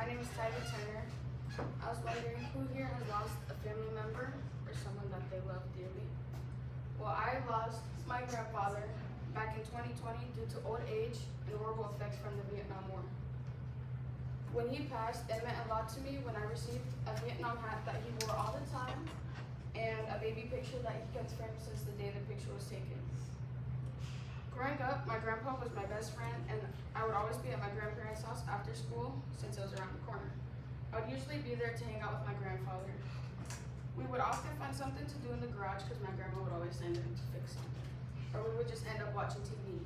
name is Tylei. I was wondering who here has lost a family member or someone that they love dearly. Well, I lost my grandfather back in 2020 due to old age and horrible effects from the Vietnam War. When he passed, it meant a lot to me when I received a Vietnam hat that he wore all the time and a baby picture that he kept framed since the day the picture was taken. Growing up, my grandpa was my best friend, and I would always be at my grandparents' house after school since it was around the corner. I would usually be there to hang out with my grandfather. We would often find something to do in the garage because my grandma would always send him to fix something. Or we would just end up watching TV.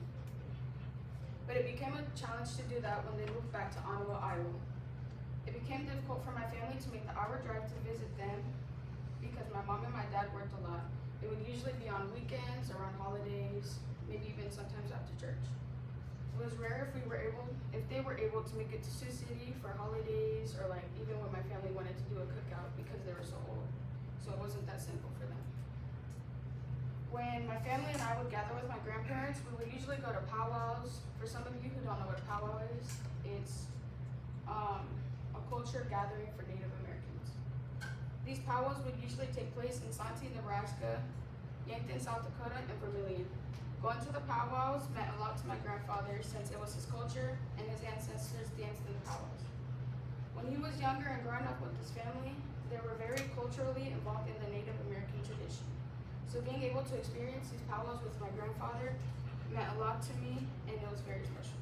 But it became a challenge to do that when they moved back to Ottawa, Iowa. It became difficult for my family to make the hour drive to visit them because my mom and my dad worked a lot. It would usually be on weekends or on holidays, maybe even sometimes after church. It was rare if they were able to make it to Sioux City for holidays, or like even when my family wanted to do a cookout because they were so old. So it wasn't that simple for them. When my family and I would gather with my grandparents, we would usually go to powwows. For some of you who don't know what a powwow is, it's a culture gathering for Native Americans. These powwows would usually take place in Santee, Nebraska, Yankton, South Dakota, and Vermilion. Going to the powwows meant a lot to my grandfather since it was his culture and his ancestors danced in the powwows. When he was younger and growing up with his family, they were very culturally involved in the Native American tradition. So being able to experience these powwows with my grandfather meant a lot to me, and it was very special.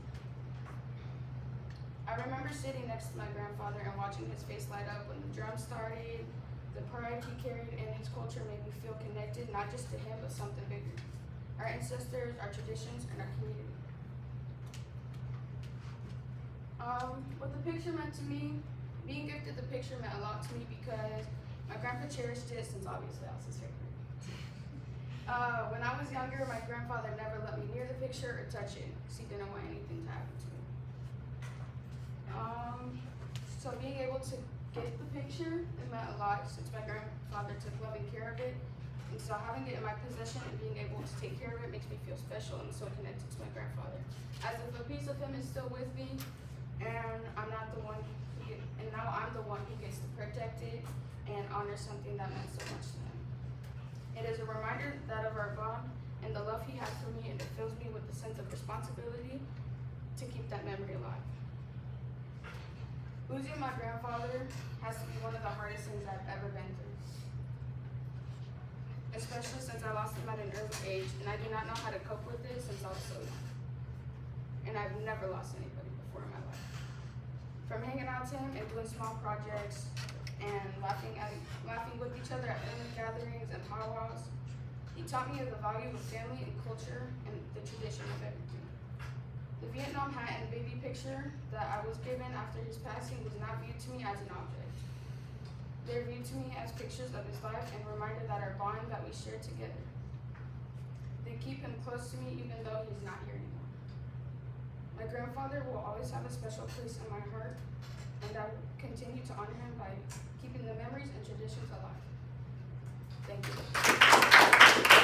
I remember sitting next to my grandfather and watching his face light up when the drums started. The pride he carried in his culture made me feel connected, not just to him, but something bigger. Our ancestors, our traditions, and our community. What the picture meant to me, being gifted the picture meant a lot to me because my grandpa cherished it since obviously I was his favorite. When I was younger, my grandfather never let me near the picture or touch it because he didn't want anything to happen to me. So being able to get the picture, it meant a lot since my grandfather took loving care of it. And so having it in my possession and being able to take care of it makes me feel special and so connected to my grandfather. As if a piece of him is still with me, and I'm not the one and now I'm the one who gets to protect it and honor something that meant so much to him. It is a reminder that of our bond and the love he has for me, and it fills me with a sense of responsibility to keep that memory alive. Losing my grandfather has to be one of the hardest things I've ever been through, especially since I lost him at an early age, and I do not know how to cope with it since I was so young. And I've never lost anybody before in my life. From hanging out to him and doing small projects and laughing with each other at family gatherings and powwows, he taught me the value of family and culture and the tradition of everything. The Vietnam hat and the baby picture that I was given after his passing was not viewed to me as an object. They're viewed to me as pictures of his life and reminder that our bond that we share together. They keep him close to me even though he's not here anymore. My grandfather will always have a special place in my heart, and I will continue to honor him by keeping the memories and traditions alive. Thank you.